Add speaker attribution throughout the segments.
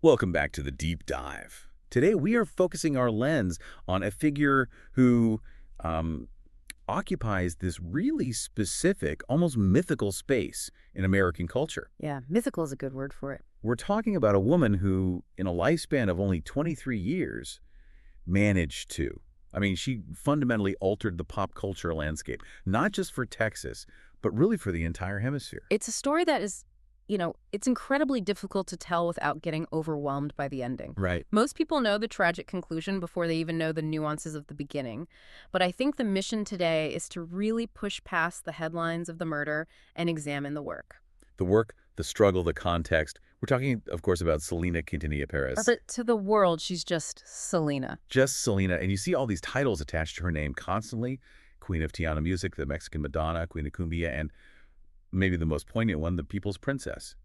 Speaker 1: Welcome back to the Deep Dive. Today we are focusing our lens on a figure who occupies this really specific, almost mythical space in American culture.
Speaker 2: Yeah, mythical is a good word for it.
Speaker 1: We're talking about a woman who, in a lifespan of only 23 years, managed to. She fundamentally altered the pop culture landscape, not just for Texas, but really for the entire hemisphere.
Speaker 2: It's a story that is, it's incredibly difficult to tell without getting overwhelmed by the ending.
Speaker 1: Right.
Speaker 2: Most people know the tragic conclusion before they even know the nuances of the beginning. But I think the mission today is to really push past the headlines of the murder and examine the work.
Speaker 1: The work, the struggle, the context. We're talking, of course, about Selena Quintanilla-Pérez.
Speaker 2: But to the world, she's just Selena.
Speaker 1: Just Selena. And you see all these titles attached to her name constantly. Queen of Tejano music, the Mexican Madonna, Queen of Cumbia, and maybe the most poignant one, the People's Princess.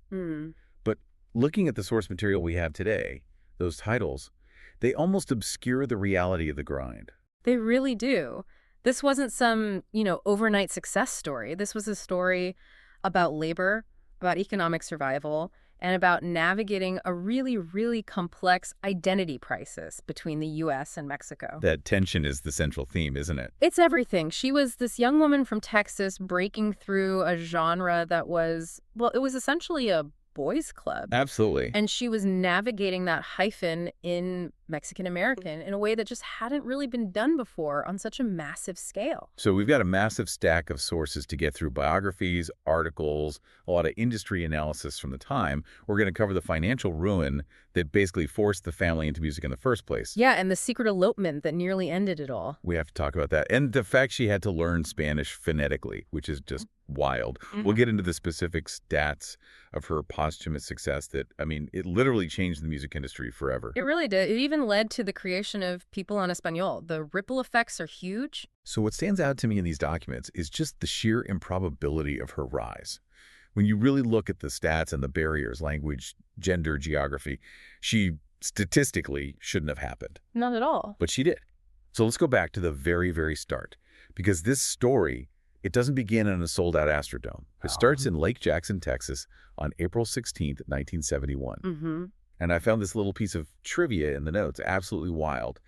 Speaker 1: But looking at the source material we have today, those titles, they almost obscure the reality of the grind.
Speaker 2: They really do. This wasn't some, overnight success story. This was a story about labor, about economic survival, and about navigating a really, really complex identity crisis between the U.S. and Mexico.
Speaker 1: That tension is the central theme, isn't it?
Speaker 2: It's everything. She was this young woman from Texas breaking through a genre that was, it was essentially a boys' club.
Speaker 1: Absolutely.
Speaker 2: And she was navigating that hyphen in Mexican-American in a way that just hadn't really been done before on such a massive scale.
Speaker 1: So we've got a massive stack of sources to get through: biographies, articles, a lot of industry analysis from the time. We're going to cover the financial ruin that basically forced the family into music in the first place.
Speaker 2: Yeah, and the secret elopement that nearly ended it all.
Speaker 1: We have to talk about that. And the fact she had to learn Spanish phonetically, which is just wild. We'll get into the specific stats of her posthumous success that, it literally changed the music industry forever.
Speaker 2: It really did. It even led to the creation of People en Español. The ripple effects are huge.
Speaker 1: So what stands out to me in these documents is just the sheer improbability of her rise. When you really look at the stats and the barriers, language, gender, geography, she statistically shouldn't have happened.
Speaker 2: Not at all.
Speaker 1: But she did. So let's go back to the very, very start, because this story, it doesn't begin in a sold-out Astrodome. It starts in Lake Jackson, Texas on April 16th, 1971. And I found this little piece of trivia in the notes, absolutely wild.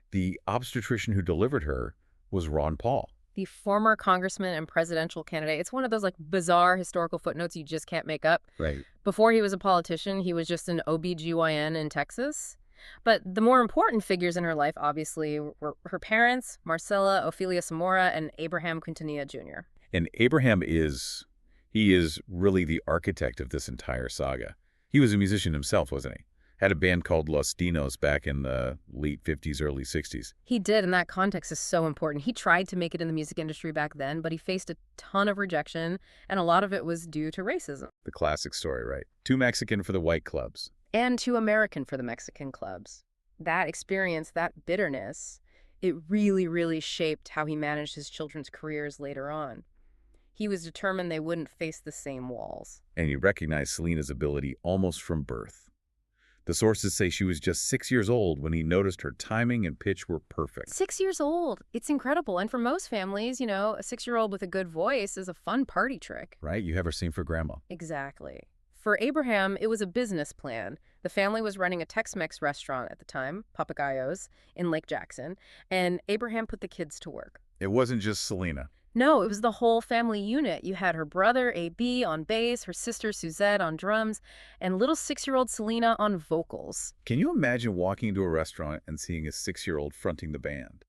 Speaker 1: The obstetrician who delivered her was Ron Paul.
Speaker 2: The former congressman and presidential candidate. It's one of those bizarre historical footnotes you just can't make up.
Speaker 1: Right.
Speaker 2: Before he was a politician, he was just an OBGYN in Texas. But the more important figures in her life, obviously, were her parents, Marcela Ofelia Zamora, and Abraham Quintanilla Jr.
Speaker 1: And Abraham is really the architect of this entire saga. He was a musician himself, wasn't he? Had a band called Los Dinos back in the late 50s, early 60s.
Speaker 2: He did, and that context is so important. He tried to make it in the music industry back then, but he faced a ton of rejection, and a lot of it was due to racism.
Speaker 1: The classic story, right? Too Mexican for the white clubs.
Speaker 2: And too American for the Mexican clubs. That experience, that bitterness, it really, really shaped how he managed his children's careers later on. He was determined they wouldn't face the same walls.
Speaker 1: And he recognized Selena's ability almost from birth. The sources say she was just 6 years old when he noticed her timing and pitch were perfect.
Speaker 2: 6 years old. It's incredible. And for most families, a 6-year-old with a good voice is a fun party trick.
Speaker 1: Right? You have her sing for grandma.
Speaker 2: Exactly. For Abraham, it was a business plan. The family was running a Tex-Mex restaurant at the time, Papagayos, in Lake Jackson, and Abraham put the kids to work.
Speaker 1: It wasn't just Selena.
Speaker 2: No, it was the whole family unit. You had her brother, A.B., on bass, her sister, Suzette, on drums, and little 6-year-old Selena on vocals.
Speaker 1: Can you imagine walking into a restaurant and seeing a 6-year-old fronting the band?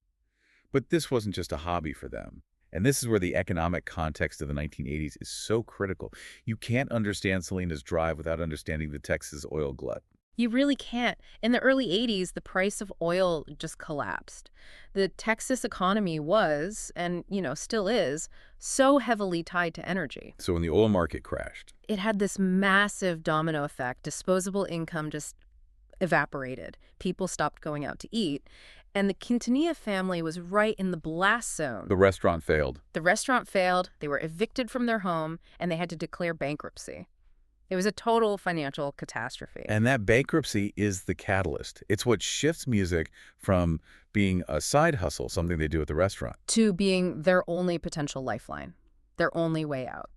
Speaker 1: But this wasn't just a hobby for them. And this is where the economic context of the 1980s is so critical. You can't understand Selena's drive without understanding the Texas oil glut.
Speaker 2: You really can't. In the early 80s, the price of oil just collapsed. The Texas economy was, and, still is, so heavily tied to energy.
Speaker 1: So when the oil market crashed,
Speaker 2: it had this massive domino effect. Disposable income just evaporated. People stopped going out to eat. And the Quintanilla family was right in the blast zone.
Speaker 1: the restaurant failed.
Speaker 2: The restaurant failed, they were evicted from their home, and they had to declare bankruptcy. It was a total financial catastrophe.
Speaker 1: And that bankruptcy is the catalyst. It's what shifts music from being a side hustle, something they do at the restaurant,
Speaker 2: to being their only potential lifeline, their only way out.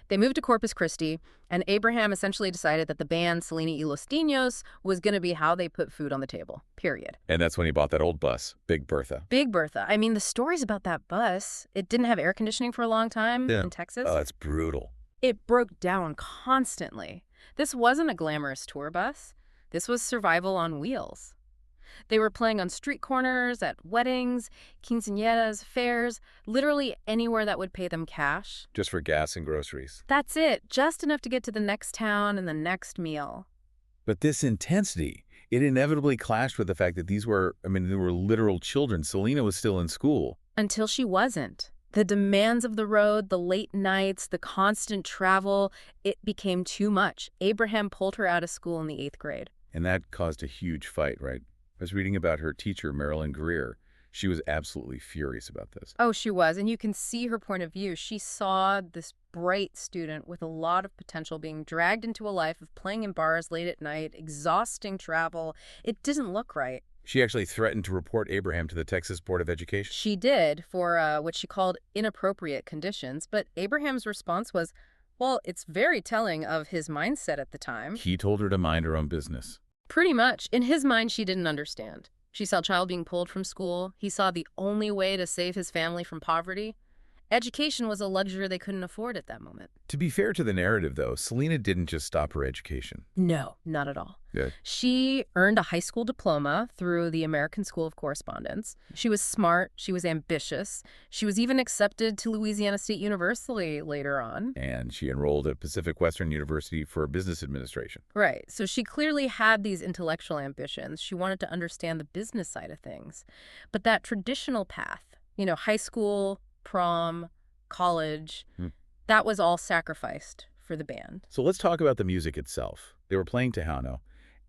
Speaker 2: They moved to Corpus Christi, and Abraham essentially decided that the band Selena y los Niños was going to be how they put food on the table, period.
Speaker 1: And that's when he bought that old bus, Big Bertha.
Speaker 2: Big Bertha. I mean, the stories about that bus, it didn't have air conditioning for a long time in Texas.
Speaker 1: Oh, that's brutal.
Speaker 2: It broke down constantly. This wasn't a glamorous tour bus. This was survival on wheels. They were playing on street corners, at weddings, quinceañeras, fairs, literally anywhere that would pay them cash.
Speaker 1: Just for gas and groceries.
Speaker 2: That's it, just enough to get to the next town and the next meal.
Speaker 1: But this intensity, it inevitably clashed with the fact that they were literal children. Selena was still in school.
Speaker 2: Until she wasn't. The demands of the road, the late nights, the constant travel, it became too much. Abraham pulled her out of school in the 8th grade.
Speaker 1: And that caused a huge fight, right? I was reading about her teacher, Marilyn Greer. She was absolutely furious about this.
Speaker 2: Oh, she was. And you can see her point of view. She saw this bright student with a lot of potential being dragged into a life of playing in bars late at night, exhausting travel. It didn't look right.
Speaker 1: She actually threatened to report Abraham to the Texas Board of Education.
Speaker 2: She did, for what she called inappropriate conditions. But Abraham's response was, well, it's very telling of his mindset at the time.
Speaker 1: He told her to mind her own business.
Speaker 2: Pretty much. In his mind, she didn't understand. She saw a child being pulled from school. He saw the only way to save his family from poverty. Education was a luxury they couldn't afford at that moment.
Speaker 1: To be fair to the narrative, though, Selena didn't just stop her education.
Speaker 2: No, not at all.
Speaker 1: Good.
Speaker 2: She earned a high school diploma through the American School of Correspondence. She was smart. She was ambitious. She was even accepted to Louisiana State University later on.
Speaker 1: And she enrolled at Pacific Western University for business administration.
Speaker 2: Right. So she clearly had these intellectual ambitions. She wanted to understand the business side of things. But that traditional path, high school, prom, college, that was all sacrificed for the band.
Speaker 1: So let's talk about the music itself. They were playing Tejano,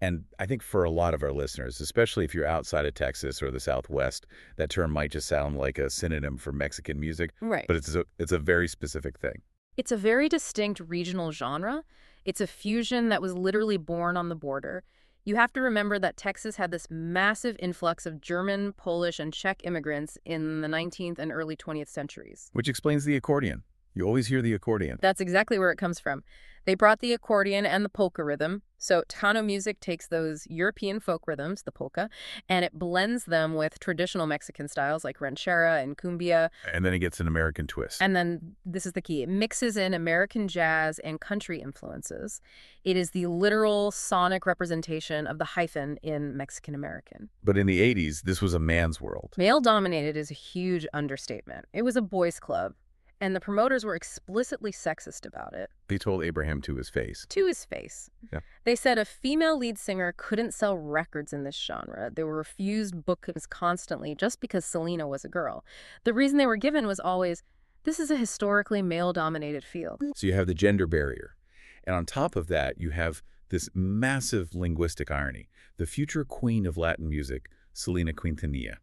Speaker 1: and I think for a lot of our listeners, especially if you're outside of Texas or the Southwest, that term might just sound like a synonym for Mexican music.
Speaker 2: Right.
Speaker 1: But it's a very specific thing.
Speaker 2: It's a very distinct regional genre. It's a fusion that was literally born on the border. You have to remember that Texas had this massive influx of German, Polish, and Czech immigrants in the 19th and early 20th centuries.
Speaker 1: Which explains the accordion. You always hear the accordion.
Speaker 2: That's exactly where it comes from. They brought the accordion and the polka rhythm. So Tejano music takes those European folk rhythms, the polka, and it blends them with traditional Mexican styles like ranchera and cumbia.
Speaker 1: And then it gets an American twist.
Speaker 2: And then, this is the key, it mixes in American jazz and country influences. It is the literal sonic representation of the hyphen in Mexican American.
Speaker 1: But in the 80s, this was a man's world.
Speaker 2: Male-dominated is a huge understatement. It was a boys' club. And the promoters were explicitly sexist about it.
Speaker 1: They told Abraham to his face.
Speaker 2: To his face.
Speaker 1: Yeah.
Speaker 2: They said a female lead singer couldn't sell records in this genre. They were refused bookings constantly just because Selena was a girl. The reason they were given was always, this is a historically male-dominated field.
Speaker 1: So you have the gender barrier. And on top of that, you have this massive linguistic irony. The future queen of Latin music, Selena Quintanilla.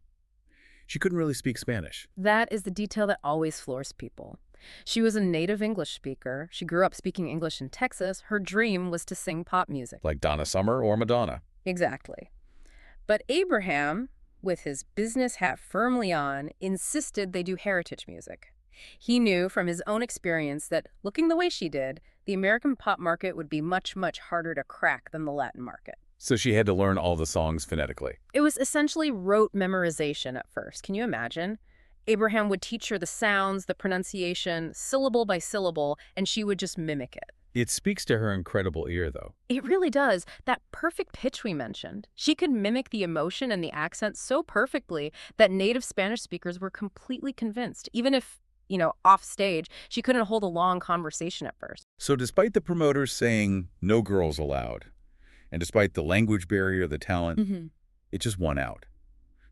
Speaker 1: She couldn't really speak Spanish.
Speaker 2: That is the detail that always floors people. She was a native English speaker. She grew up speaking English in Texas. Her dream was to sing pop music.
Speaker 1: Like Donna Summer or Madonna.
Speaker 2: Exactly. But Abraham, with his business hat firmly on, insisted they do heritage music. He knew from his own experience that, looking the way she did, the American pop market would be much, much harder to crack than the Latin market.
Speaker 1: So she had to learn all the songs phonetically.
Speaker 2: It was essentially rote memorization at first. Can you imagine? Abraham would teach her the sounds, the pronunciation, syllable by syllable, and she would just mimic it.
Speaker 1: It speaks to her incredible ear, though.
Speaker 2: It really does. That perfect pitch we mentioned. She could mimic the emotion and the accent so perfectly that native Spanish speakers were completely convinced. Even if, off stage, she couldn't hold a long conversation at first.
Speaker 1: So despite the promoters saying no girls allowed, and despite the language barrier, the talent, it just won out.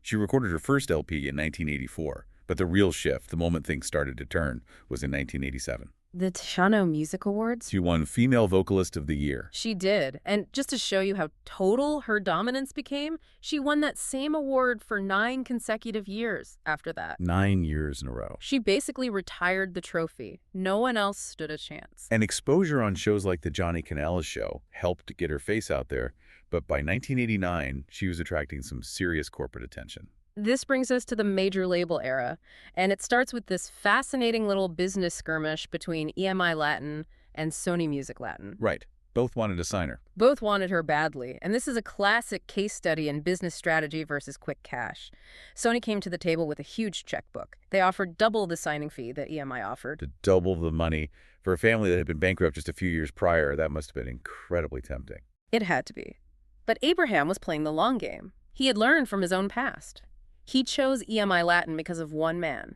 Speaker 1: She recorded her first LP in 1984, but the real shift, the moment things started to turn, was in 1987.
Speaker 2: The Tejano Music Awards?
Speaker 1: She won Female Vocalist of the Year.
Speaker 2: She did. And just to show you how total her dominance became, she won that same award for 9 consecutive years after that.
Speaker 1: 9 years in a row.
Speaker 2: She basically retired the trophy. No one else stood a chance.
Speaker 1: And exposure on shows like the Johnny Canales Show helped get her face out there, but by 1989, she was attracting some serious corporate attention.
Speaker 2: This brings us to the major label era, and it starts with this fascinating little business skirmish between EMI Latin and Sony Music Latin.
Speaker 1: Right. Both wanted to sign her.
Speaker 2: Both wanted her badly, and this is a classic case study in business strategy versus quick cash. Sony came to the table with a huge checkbook. They offered double the signing fee that EMI offered.
Speaker 1: To double the money for a family that had been bankrupt just a few years prior, that must have been incredibly tempting.
Speaker 2: It had to be. But Abraham was playing the long game. He had learned from his own past. He chose EMI Latin because of one man,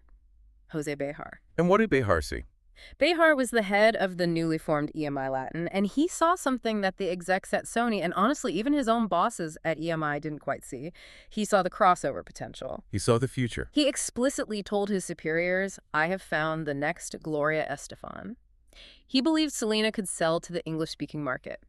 Speaker 2: Jose Behar.
Speaker 1: And what did Behar see?
Speaker 2: Behar was the head of the newly formed EMI Latin, and he saw something that the execs at Sony, and honestly, even his own bosses at EMI didn't quite see. He saw the crossover potential.
Speaker 1: He saw the future.
Speaker 2: He explicitly told his superiors, "I have found the next Gloria Estefan." He believed Selena could sell to the English-speaking market.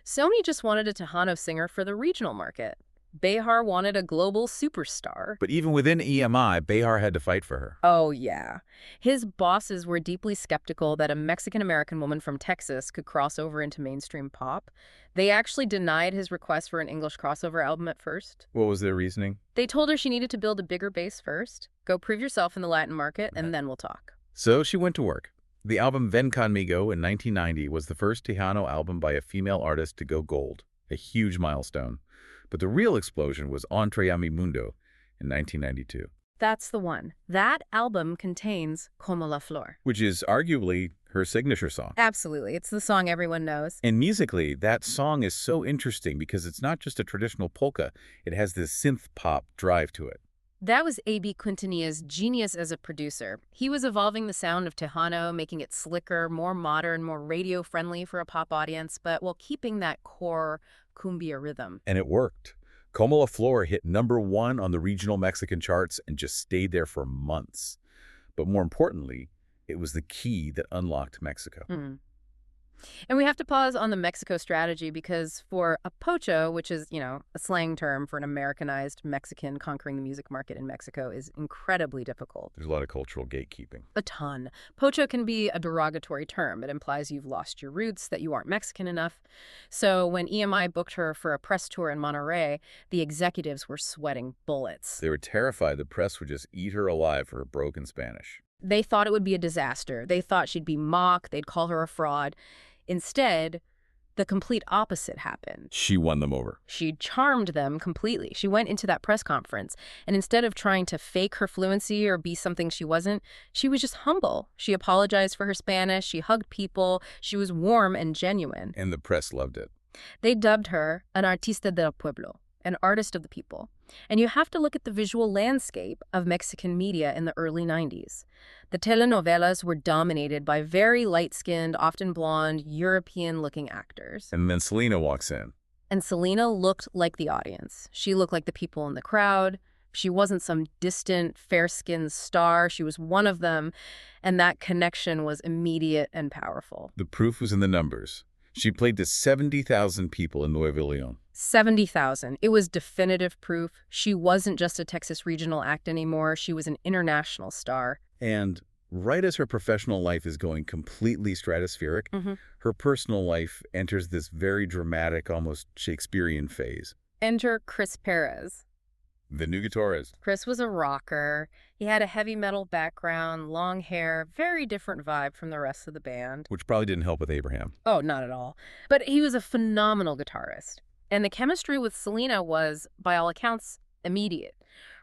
Speaker 2: Sony just wanted a Tejano singer for the regional market. Behar wanted a global superstar.
Speaker 1: But even within EMI, Behar had to fight for her.
Speaker 2: Oh, yeah. His bosses were deeply skeptical that a Mexican-American woman from Texas could cross over into mainstream pop. They actually denied his request for an English crossover album at first.
Speaker 1: What was their reasoning?
Speaker 2: They told her she needed to build a bigger base first, go prove yourself in the Latin market, and then we'll talk.
Speaker 1: So she went to work. The album Ven Conmigo in 1990 was the first Tejano album by a female artist to go gold, a huge milestone. But the real explosion was Entre a mi Mundo in 1992.
Speaker 2: That's the one. That album contains Como la Flor,
Speaker 1: which is arguably her signature song.
Speaker 2: Absolutely. It's the song everyone knows.
Speaker 1: And musically, that song is so interesting because it's not just a traditional polka. It has this synth pop drive to it.
Speaker 2: That was A.B. Quintanilla's genius as a producer. He was evolving the sound of Tejano, making it slicker, more modern, more radio-friendly for a pop audience, but while keeping that core cumbia rhythm.
Speaker 1: And it worked. Como la Flor hit #1 on the regional Mexican charts and just stayed there for months. But more importantly, it was the key that unlocked Mexico.
Speaker 2: And we have to pause on the Mexico strategy because for a pocho, which is, a slang term for an Americanized Mexican conquering the music market in Mexico, is incredibly difficult.
Speaker 1: There's a lot of cultural gatekeeping.
Speaker 2: A ton. Pocho can be a derogatory term. It implies you've lost your roots, that you aren't Mexican enough. So when EMI booked her for a press tour in Monterrey, the executives were sweating bullets.
Speaker 1: They were terrified the press would just eat her alive for her broken Spanish.
Speaker 2: They thought it would be a disaster. They thought she'd be mocked. They'd call her a fraud. Instead, the complete opposite happened.
Speaker 1: She won them over.
Speaker 2: She charmed them completely. She went into that press conference, and instead of trying to fake her fluency or be something she wasn't, she was just humble. She apologized for her Spanish. She hugged people. She was warm and genuine.
Speaker 1: And the press loved it.
Speaker 2: They dubbed her an artista del pueblo, an artist of the people. And you have to look at the visual landscape of Mexican media in the early 90s. The telenovelas were dominated by very light-skinned, often blonde, European-looking actors.
Speaker 1: And then Selena walks in.
Speaker 2: And Selena looked like the audience. She looked like the people in the crowd. She wasn't some distant, fair-skinned star. She was one of them. And that connection was immediate and powerful.
Speaker 1: The proof was in the numbers. She played to 70,000 people in Nuevo León.
Speaker 2: 70,000. It was definitive proof. She wasn't just a Texas regional act anymore. She was an international star.
Speaker 1: And right as her professional life is going completely stratospheric, her personal life enters this very dramatic, almost Shakespearean phase.
Speaker 2: Enter Chris Pérez.
Speaker 1: The new guitarist.
Speaker 2: Chris was a rocker. He had a heavy metal background, long hair, very different vibe from the rest of the band.
Speaker 1: Which probably didn't help with Abraham.
Speaker 2: Oh, not at all. But he was a phenomenal guitarist. And the chemistry with Selena was, by all accounts, immediate.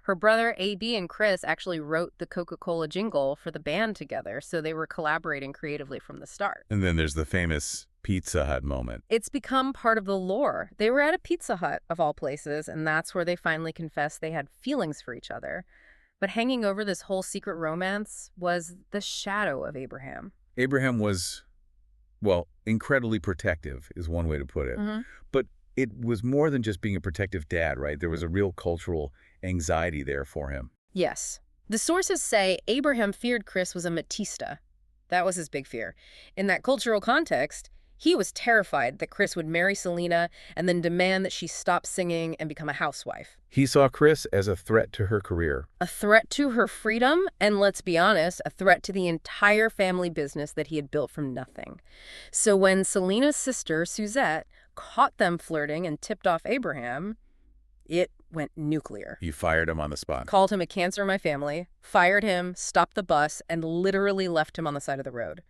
Speaker 2: Her brother, A.B. and Chris actually wrote the Coca-Cola jingle for the band together, so they were collaborating creatively from the start.
Speaker 1: And then there's the famous Pizza Hut moment.
Speaker 2: It's become part of the lore. They were at a Pizza Hut, of all places, and that's where they finally confessed they had feelings for each other. But hanging over this whole secret romance was the shadow of Abraham.
Speaker 1: Abraham was, well, incredibly protective is one way to put it. But it was more than just being a protective dad, right? There was a real cultural anxiety there for him.
Speaker 2: Yes. The sources say Abraham feared Chris was a Matista. That was his big fear. In that cultural context, he was terrified that Chris would marry Selena and then demand that she stop singing and become a housewife.
Speaker 1: He saw Chris as a threat to her career.
Speaker 2: A threat to her freedom, and let's be honest, a threat to the entire family business that he had built from nothing. So when Selena's sister, Suzette, caught them flirting and tipped off Abraham, It went nuclear.
Speaker 1: You fired him on the spot.
Speaker 2: Called him a cancer in my family, fired him, stopped the bus, and literally left him on the side of the road.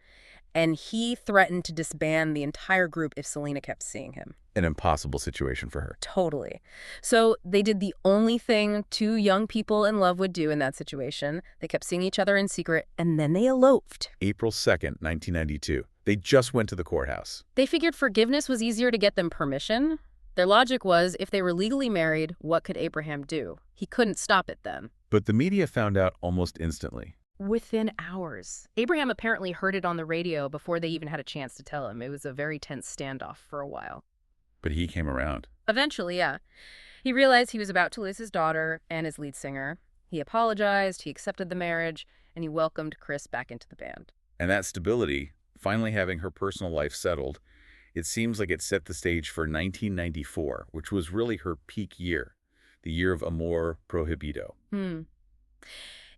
Speaker 2: And he threatened to disband the entire group if Selena kept seeing him.
Speaker 1: An impossible situation for her.
Speaker 2: Totally. So they did the only thing two young people in love would do in that situation. They kept seeing each other in secret, and then they eloped.
Speaker 1: April 2nd, 1992. They just went to the courthouse.
Speaker 2: They figured forgiveness was easier to get them permission. Their logic was, if they were legally married, what could Abraham do? He couldn't stop it then.
Speaker 1: But the media found out almost instantly.
Speaker 2: Within hours. Abraham apparently heard it on the radio before they even had a chance to tell him. It was a very tense standoff for a while.
Speaker 1: But he came around.
Speaker 2: Eventually, yeah. He realized he was about to lose his daughter and his lead singer. He apologized, he accepted the marriage, and he welcomed Chris back into the band.
Speaker 1: And that stability, finally having her personal life settled, it seems like it set the stage for 1994, which was really her peak year, the year of Amor Prohibido.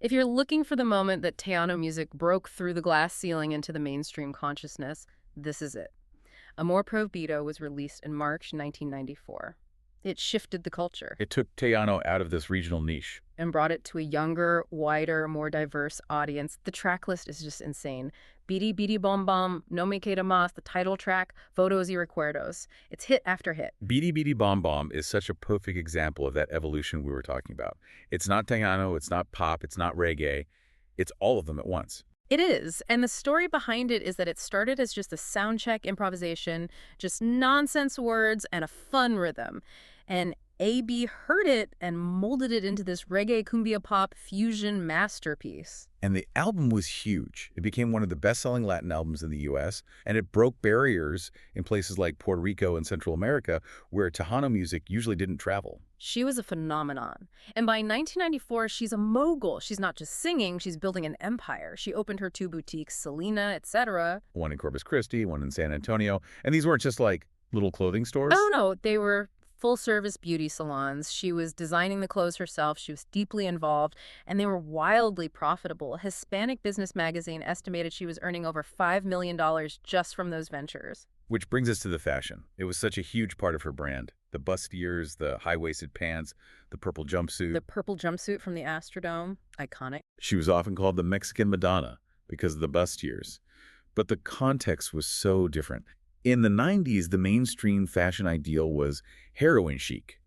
Speaker 2: If you're looking for the moment that Tejano music broke through the glass ceiling into the mainstream consciousness, this is it. Amor Prohibido was released in March 1994. It shifted the culture.
Speaker 1: It took Tejano out of this regional niche.
Speaker 2: And brought it to a younger, wider, more diverse audience. The track list is just insane. Bidi Bidi Bom Bom, No Me Queda Más, the title track, Fotos y Recuerdos. It's hit after hit.
Speaker 1: Bidi Bidi Bom Bom is such a perfect example of that evolution we were talking about. It's not Tejano, it's not pop, it's not reggae. It's all of them at once.
Speaker 2: It is, and the story behind it is that it started as just a soundcheck improvisation, just nonsense words and a fun rhythm. And A.B. heard it and molded it into this reggae cumbia pop fusion masterpiece.
Speaker 1: And the album was huge. It became one of the best-selling Latin albums in the U.S., and it broke barriers in places like Puerto Rico and Central America, where Tejano music usually didn't travel.
Speaker 2: She was a phenomenon. And by 1994, she's a mogul. She's not just singing, she's building an empire. She opened her 2 boutiques, Selena, etc.
Speaker 1: One in Corpus Christi, one in San Antonio. And these weren't just like little clothing stores?
Speaker 2: Oh, no. They were full-service beauty salons. She was designing the clothes herself. She was deeply involved, and they were wildly profitable. Hispanic Business Magazine estimated she was earning over $5 million just from those ventures.
Speaker 1: Which brings us to the fashion. It was such a huge part of her brand. The bustiers, the high-waisted pants, the purple jumpsuit.
Speaker 2: The purple jumpsuit from the Astrodome. Iconic.
Speaker 1: She was often called the Mexican Madonna because of the bustiers. But the context was so different. In the 90s, the mainstream fashion ideal was heroin chic.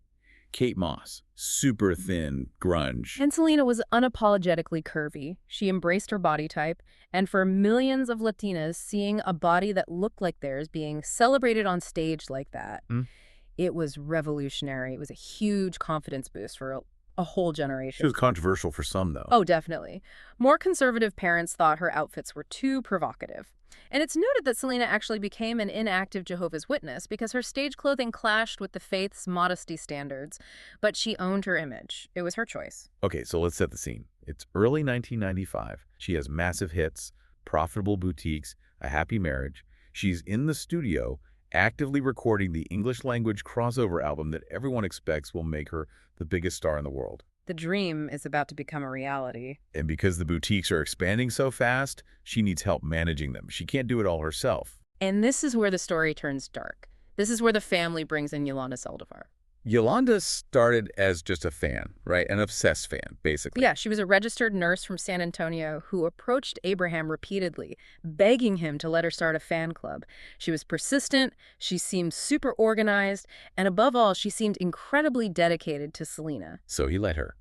Speaker 1: Kate Moss, super thin, grunge.
Speaker 2: And Selena was unapologetically curvy. She embraced her body type, and for millions of Latinas, seeing a body that looked like theirs being celebrated on stage like that, it was revolutionary. It was a huge confidence boost for a whole generation.
Speaker 1: She was controversial for some, though.
Speaker 2: Oh, definitely. More conservative parents thought her outfits were too provocative. And it's noted that Selena actually became an inactive Jehovah's Witness because her stage clothing clashed with the faith's modesty standards, but she owned her image. It was her choice.
Speaker 1: Okay, so let's set the scene. It's early 1995. She has massive hits, profitable boutiques, a happy marriage. She's in the studio actively recording the English-language crossover album that everyone expects will make her the biggest star in the world.
Speaker 2: The dream is about to become a reality.
Speaker 1: And because the boutiques are expanding so fast, she needs help managing them. She can't do it all herself.
Speaker 2: And this is where the story turns dark. This is where the family brings in Yolanda Saldívar.
Speaker 1: Yolanda started as just a fan, right? An obsessed fan, basically.
Speaker 2: Yeah, she was a registered nurse from San Antonio who approached Abraham repeatedly, begging him to let her start a fan club. She was persistent, she seemed super organized, and above all, she seemed incredibly dedicated to Selena.
Speaker 1: So he let her.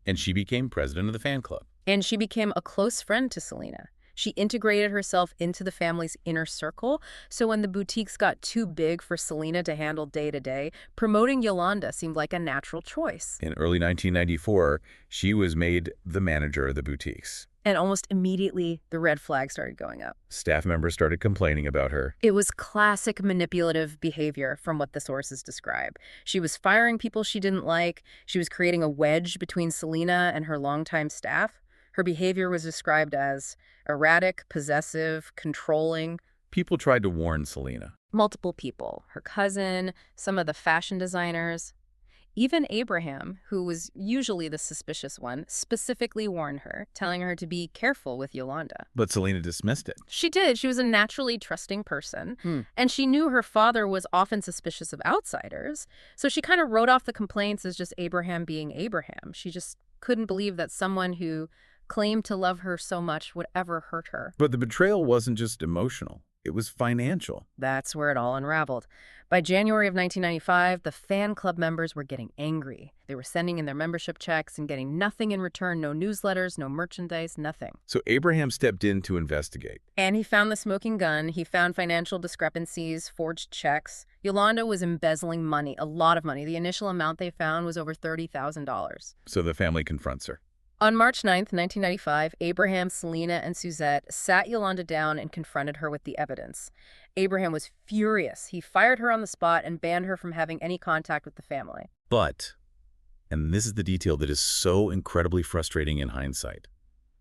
Speaker 1: And she became president of the fan club.
Speaker 2: And she became a close friend to Selena. She integrated herself into the family's inner circle, so when the boutiques got too big for Selena to handle day-to-day, promoting Yolanda seemed like a natural choice.
Speaker 1: In early 1994, she was made the manager of the boutiques.
Speaker 2: And almost immediately, the red flag started going up.
Speaker 1: Staff members started complaining about her.
Speaker 2: It was classic manipulative behavior from what the sources describe. She was firing people she didn't like. She was creating a wedge between Selena and her longtime staff. Her behavior was described as erratic, possessive, controlling.
Speaker 1: People tried to warn Selena.
Speaker 2: Multiple people. Her cousin, some of the fashion designers. Even Abraham, who was usually the suspicious one, specifically warned her, telling her to be careful with Yolanda.
Speaker 1: But Selena dismissed it.
Speaker 2: She did. She was a naturally trusting person, and she knew her father was often suspicious of outsiders, so she kind of wrote off the complaints as just Abraham being Abraham. She just couldn't believe that someone who claimed to love her so much would ever hurt her.
Speaker 1: But the betrayal wasn't just emotional. It was financial.
Speaker 2: That's where it all unraveled. By January of 1995, the fan club members were getting angry. They were sending in their membership checks and getting nothing in return, no newsletters, no merchandise, nothing.
Speaker 1: So Abraham stepped in to investigate.
Speaker 2: And he found the smoking gun. He found financial discrepancies, forged checks. Yolanda was embezzling money, a lot of money. The initial amount they found was over $30,000.
Speaker 1: So the family confronts her.
Speaker 2: On March 9th, 1995, Abraham, Selena, and Suzette sat Yolanda down and confronted her with the evidence. Abraham was furious. He fired her on the spot and banned her from having any contact with the family.
Speaker 1: But, and this is the detail that is so incredibly frustrating in hindsight,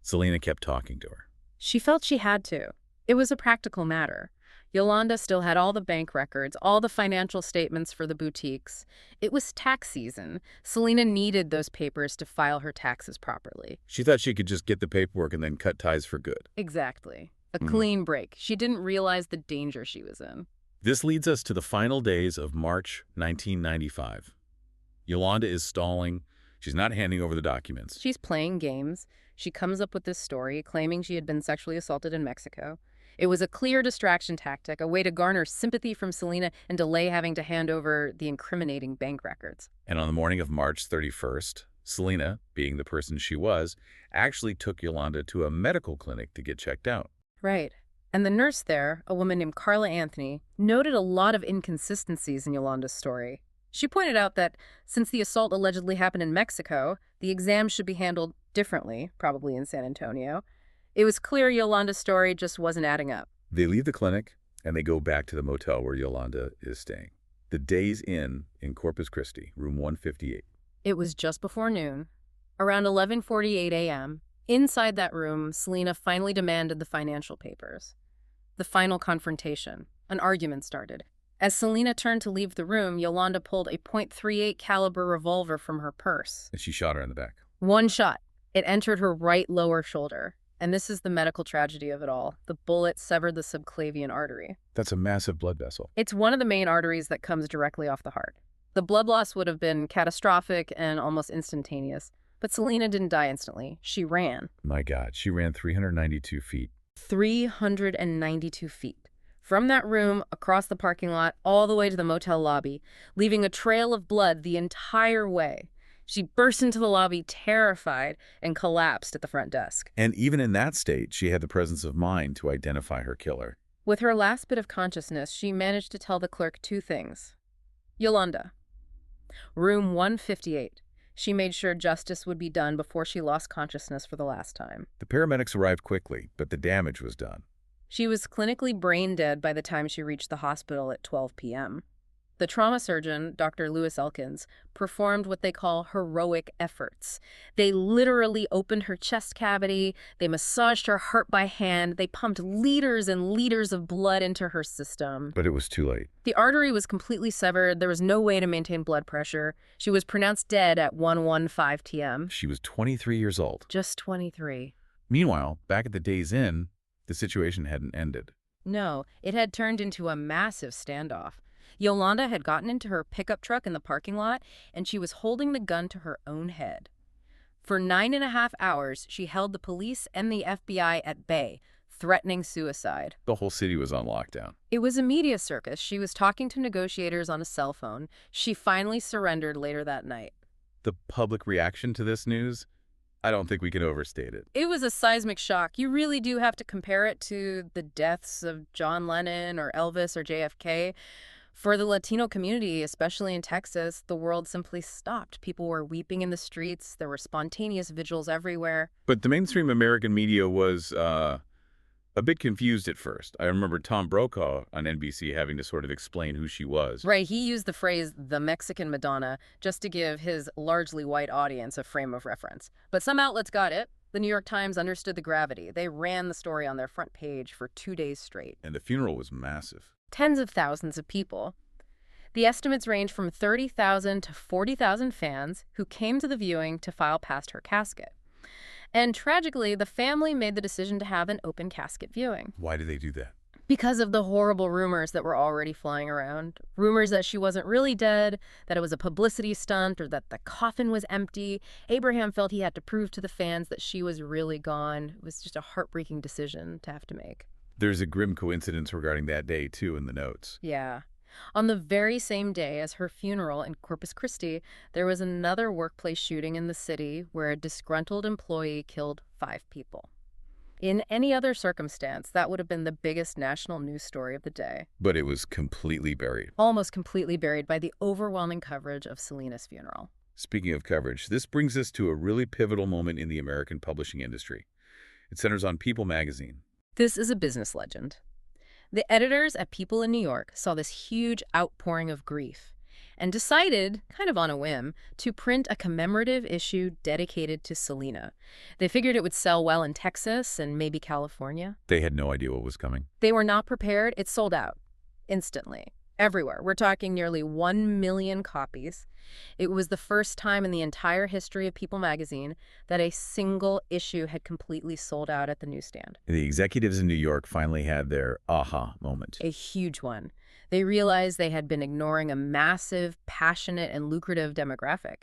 Speaker 1: Selena kept talking to her.
Speaker 2: She felt she had to. It was a practical matter. Yolanda still had all the bank records, all the financial statements for the boutiques. It was tax season. Selena needed those papers to file her taxes properly.
Speaker 1: She thought she could just get the paperwork and then cut ties for good.
Speaker 2: Exactly. A clean break. She didn't realize the danger she was in.
Speaker 1: This leads us to the final days of March 1995. Yolanda is stalling. She's not handing over the documents.
Speaker 2: She's playing games. She comes up with this story, claiming she had been sexually assaulted in Mexico. It was a clear distraction tactic, a way to garner sympathy from Selena and delay having to hand over the incriminating bank records.
Speaker 1: And on the morning of March 31st, Selena, being the person she was, actually took Yolanda to a medical clinic to get checked out.
Speaker 2: Right. And the nurse there, a woman named Carla Anthony, noted a lot of inconsistencies in Yolanda's story. She pointed out that since the assault allegedly happened in Mexico, the exam should be handled differently, probably in San Antonio. It was clear Yolanda's story just wasn't adding up.
Speaker 1: They leave the clinic, and they go back to the motel where Yolanda is staying. The Days Inn in Corpus Christi, room 158.
Speaker 2: It was just before noon. Around 11:48 a.m., inside that room, Selena finally demanded the financial papers. The final confrontation. An argument started. As Selena turned to leave the room, Yolanda pulled a .38 caliber revolver from her purse.
Speaker 1: And she shot her in the back.
Speaker 2: One shot. It entered her right lower shoulder. And this is the medical tragedy of it all. The bullet severed the subclavian artery.
Speaker 1: That's a massive blood vessel.
Speaker 2: It's one of the main arteries that comes directly off the heart. The blood loss would have been catastrophic and almost instantaneous. But Selena didn't die instantly. She ran.
Speaker 1: My God, she ran 392 feet.
Speaker 2: 392 feet. From that room, across the parking lot, all the way to the motel lobby, leaving a trail of blood the entire way. She burst into the lobby, terrified, and collapsed at the front desk.
Speaker 1: And even in that state, she had the presence of mind to identify her killer.
Speaker 2: With her last bit of consciousness, she managed to tell the clerk two things. Yolanda. Room 158. She made sure justice would be done before she lost consciousness for the last time.
Speaker 1: The paramedics arrived quickly, but the damage was done.
Speaker 2: She was clinically brain dead by the time she reached the hospital at 12 p.m. The trauma surgeon, Dr. Lewis Elkins, performed what they call heroic efforts. They literally opened her chest cavity, they massaged her heart by hand, they pumped liters and liters of blood into her system.
Speaker 1: But it was too late.
Speaker 2: The artery was completely severed, there was no way to maintain blood pressure. She was pronounced dead at 1:15 p.m.
Speaker 1: She was 23 years old.
Speaker 2: Just 23.
Speaker 1: Meanwhile, back at the Days Inn, the situation hadn't ended.
Speaker 2: No, it had turned into a massive standoff. Yolanda had gotten into her pickup truck in the parking lot, and she was holding the gun to her own head. For 9.5 hours, she held the police and the FBI at bay, threatening suicide.
Speaker 1: The whole city was on lockdown.
Speaker 2: It was a media circus. She was talking to negotiators on a cell phone. She finally surrendered later that night.
Speaker 1: The public reaction to this news? I don't think we can overstate it.
Speaker 2: It was a seismic shock. You really do have to compare it to the deaths of John Lennon or Elvis or JFK. For the Latino community, especially in Texas, the world simply stopped. People were weeping in the streets. There were spontaneous vigils everywhere.
Speaker 1: But the mainstream American media was a bit confused at first. I remember Tom Brokaw on NBC having to sort of explain who she was.
Speaker 2: Right, he used the phrase, the Mexican Madonna, just to give his largely white audience a frame of reference. But some outlets got it. The New York Times understood the gravity. They ran the story on their front page for 2 days straight.
Speaker 1: And the funeral was massive.
Speaker 2: Tens of thousands of people. The estimates range from 30,000 to 40,000 fans who came to the viewing to file past her casket. And tragically, the family made the decision to have an open casket viewing.
Speaker 1: Why did they do that?
Speaker 2: Because of the horrible rumors that were already flying around. Rumors that she wasn't really dead, that it was a publicity stunt, or that the coffin was empty. Abraham felt he had to prove to the fans that she was really gone. It was just a heartbreaking decision to have to make.
Speaker 1: There's a grim coincidence regarding that day, too, in the notes.
Speaker 2: Yeah. On the very same day as her funeral in Corpus Christi, there was another workplace shooting in the city where a disgruntled employee killed 5 people. In any other circumstance, that would have been the biggest national news story of the day.
Speaker 1: But it was completely buried.
Speaker 2: Almost completely buried by the overwhelming coverage of Selena's funeral.
Speaker 1: Speaking of coverage, this brings us to a really pivotal moment in the American publishing industry. It centers on People magazine.
Speaker 2: This is a business legend. The editors at People in New York saw this huge outpouring of grief and decided, kind of on a whim, to print a commemorative issue dedicated to Selena. They figured it would sell well in Texas and maybe California.
Speaker 1: They had no idea what was coming.
Speaker 2: They were not prepared. It sold out instantly, everywhere. We're talking nearly 1 million copies. It was the first time in the entire history of People magazine that a single issue had completely sold out at the newsstand.
Speaker 1: The executives in New York finally had their aha moment.
Speaker 2: A huge one. They realized they had been ignoring a massive, passionate, and lucrative demographic.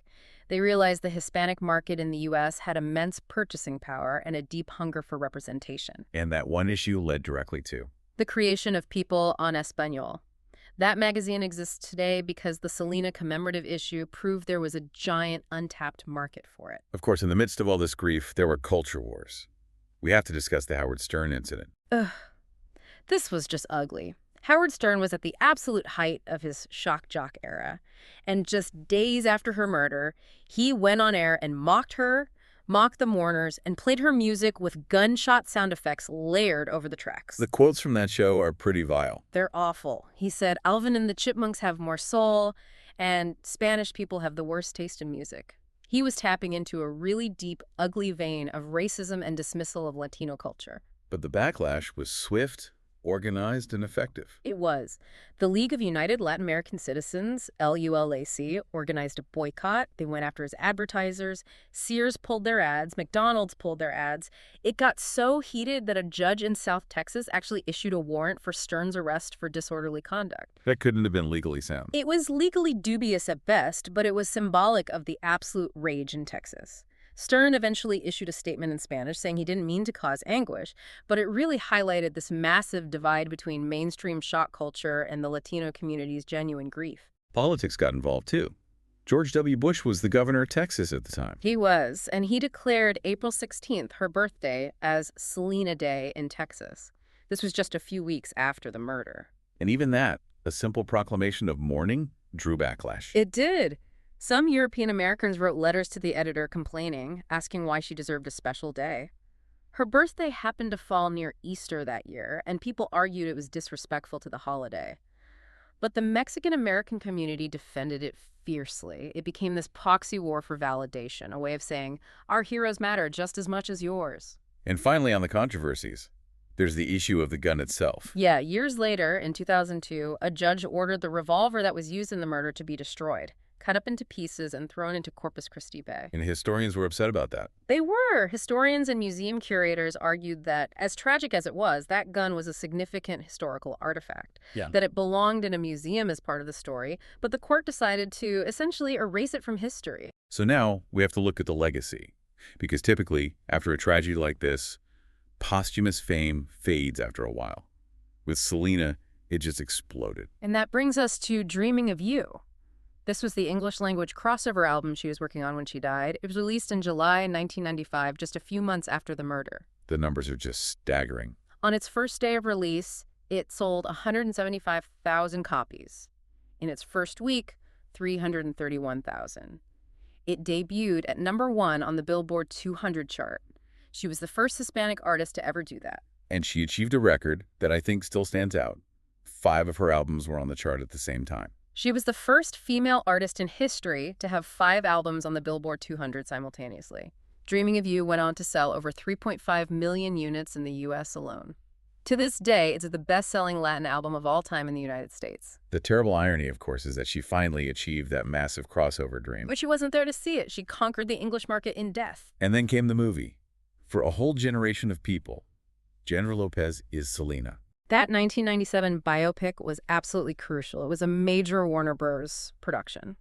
Speaker 2: They realized the Hispanic market in the U.S. had immense purchasing power and a deep hunger for representation.
Speaker 1: And that one issue led directly to
Speaker 2: the creation of People en Español. That magazine exists today because the Selena commemorative issue proved there was a giant untapped market for it.
Speaker 1: Of course, in the midst of all this grief, there were culture wars. We have to discuss the Howard Stern incident.
Speaker 2: Ugh. This was just ugly. Howard Stern was at the absolute height of his shock jock era. And just days after her murder, he went on air and mocked her, mocked the mourners, and played her music with gunshot sound effects layered over the tracks.
Speaker 1: The quotes from that show are pretty vile.
Speaker 2: They're awful. He said, Alvin and the Chipmunks have more soul, and Spanish people have the worst taste in music. He was tapping into a really deep, ugly vein of racism and dismissal of Latino culture.
Speaker 1: But the backlash was swift, organized, and effective.
Speaker 2: It was. The League of United Latin American Citizens, LULAC, organized a boycott. They went after his advertisers. Sears pulled their ads. McDonald's pulled their ads. It got so heated that a judge in South Texas actually issued a warrant for Stern's arrest for disorderly conduct.
Speaker 1: That couldn't have been legally sound.
Speaker 2: It was legally dubious at best, but it was symbolic of the absolute rage in Texas. Stern eventually issued a statement in Spanish saying he didn't mean to cause anguish, but it really highlighted this massive divide between mainstream shock culture and the Latino community's genuine grief.
Speaker 1: Politics got involved, too. George W. Bush was the governor of Texas at the time.
Speaker 2: He was, and he declared April 16th, her birthday, as Selena Day in Texas. This was just a few weeks after the murder.
Speaker 1: And even that, a simple proclamation of mourning, drew backlash.
Speaker 2: It did. Some European Americans wrote letters to the editor complaining, asking why she deserved a special day. Her birthday happened to fall near Easter that year, and people argued it was disrespectful to the holiday. But the Mexican-American community defended it fiercely. It became this proxy war for validation, a way of saying, our heroes matter just as much as yours.
Speaker 1: And finally, on the controversies, there's the issue of the gun itself.
Speaker 2: Yeah, years later, in 2002, a judge ordered the revolver that was used in the murder to be destroyed, cut up into pieces and thrown into Corpus Christi Bay.
Speaker 1: And historians were upset about that.
Speaker 2: They were. Historians and museum curators argued that, as tragic as it was, that gun was a significant historical artifact.
Speaker 1: Yeah.
Speaker 2: That it belonged in a museum as part of the story, but the court decided to essentially erase it from history.
Speaker 1: So now we have to look at the legacy. Because typically, after a tragedy like this, posthumous fame fades after a while. With Selena, it just exploded.
Speaker 2: And that brings us to Dreaming of You. This was the English-language crossover album she was working on when she died. It was released in July 1995, just a few months after the murder.
Speaker 1: The numbers are just staggering.
Speaker 2: On its first day of release, it sold 175,000 copies. In its first week, 331,000. It debuted at #1 on the Billboard 200 chart. She was the first Hispanic artist to ever do that.
Speaker 1: And she achieved a record that I think still stands out. 5 of her albums were on the chart at the same time.
Speaker 2: She was the first female artist in history to have 5 albums on the Billboard 200 simultaneously. Dreaming of You went on to sell over 3.5 million units in the U.S. alone. To this day, it's the best-selling Latin album of all time in the United States.
Speaker 1: The terrible irony, of course, is that she finally achieved that massive crossover dream.
Speaker 2: But she wasn't there to see it. She conquered the English market in death.
Speaker 1: And then came the movie. For a whole generation of people, Jennifer Lopez is Selena.
Speaker 2: That 1997 biopic was absolutely crucial. It was a major Warner Bros. Production.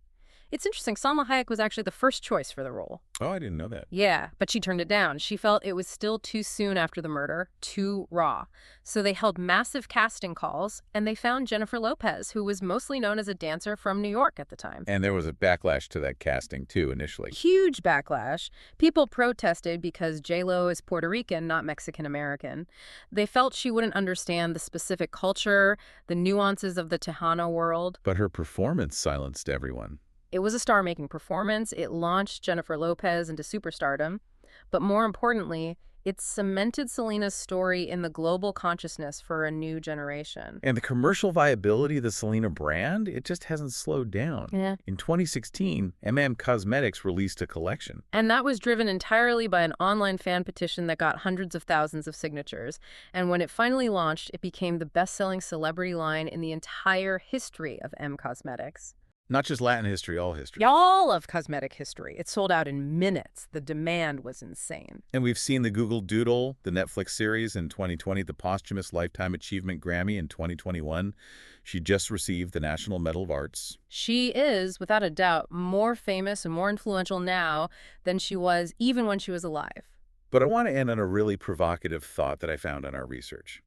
Speaker 2: It's interesting, Salma Hayek was actually the first choice for the role.
Speaker 1: Oh, I didn't know that.
Speaker 2: Yeah, but she turned it down. She felt it was still too soon after the murder, too raw. So they held massive casting calls, and they found Jennifer Lopez, who was mostly known as a dancer from New York at the time.
Speaker 1: And there was a backlash to that casting, too, initially.
Speaker 2: Huge backlash. People protested because J-Lo is Puerto Rican, not Mexican-American. They felt she wouldn't understand the specific culture, the nuances of the Tejano world.
Speaker 1: But her performance silenced everyone.
Speaker 2: It was a star-making performance. It launched Jennifer Lopez into superstardom. But more importantly, it cemented Selena's story in the global consciousness for a new generation.
Speaker 1: And the commercial viability of the Selena brand, it just hasn't slowed down.
Speaker 2: Yeah.
Speaker 1: In 2016, Cosmetics released a collection.
Speaker 2: And that was driven entirely by an online fan petition that got hundreds of thousands of signatures. And when it finally launched, it became the best-selling celebrity line in the entire history of Cosmetics.
Speaker 1: Not just Latin history, all history.
Speaker 2: All of cosmetic history. It sold out in minutes. The demand was insane.
Speaker 1: And we've seen the Google Doodle, the Netflix series in 2020, the posthumous Lifetime Achievement Grammy in 2021. She just received the National Medal of Arts.
Speaker 2: She is, without a doubt, more famous and more influential now than she was even when she was alive.
Speaker 1: But I want to end on a really provocative thought that I found on our research.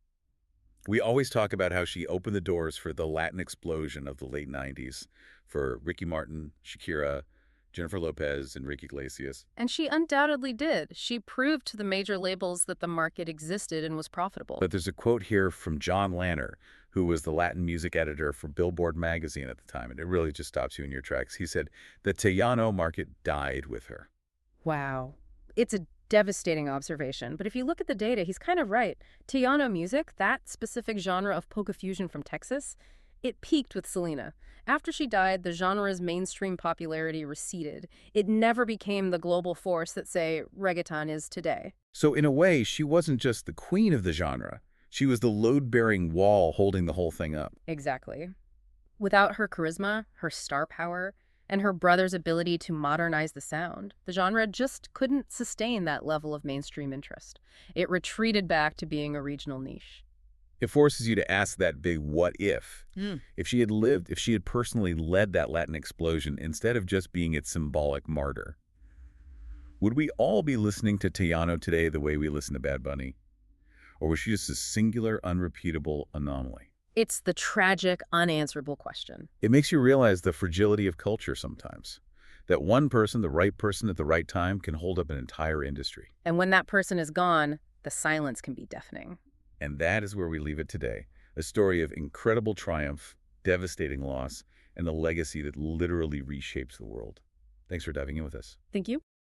Speaker 1: We always talk about how she opened the doors for the Latin explosion of the late 90s for Ricky Martin, Shakira, Jennifer Lopez, Enrique Iglesias.
Speaker 2: And she undoubtedly did. She proved to the major labels that the market existed and was profitable.
Speaker 1: But there's a quote here from John Lanner, who was the Latin music editor for Billboard magazine at the time, and it really just stops you in your tracks. He said, the Tejano market died with her.
Speaker 2: Wow. It's a devastating observation, but if you look at the data, he's kind of right. Tejano music, that specific genre of polka fusion from Texas, it peaked with Selena. After she died, the genre's mainstream popularity receded. It never became the global force that, say, reggaeton is today.
Speaker 1: So in a way, she wasn't just the queen of the genre. She was the load-bearing wall holding the whole thing up.
Speaker 2: Exactly. Without her charisma, her star power, and her brother's ability to modernize the sound, the genre just couldn't sustain that level of mainstream interest. It retreated back to being a regional niche.
Speaker 1: It forces you to ask that big what if. If she had lived, if she had personally led that Latin explosion instead of just being its symbolic martyr, would we all be listening to Tejano today the way we listen to Bad Bunny? Or was she just a singular, unrepeatable anomaly?
Speaker 2: It's the tragic, unanswerable question.
Speaker 1: It makes you realize the fragility of culture sometimes. That one person, the right person at the right time, can hold up an entire industry.
Speaker 2: And when that person is gone, the silence can be deafening.
Speaker 1: And that is where we leave it today. A story of incredible triumph, devastating loss, and a legacy that literally reshapes the world. Thanks for diving in with us.
Speaker 2: Thank you.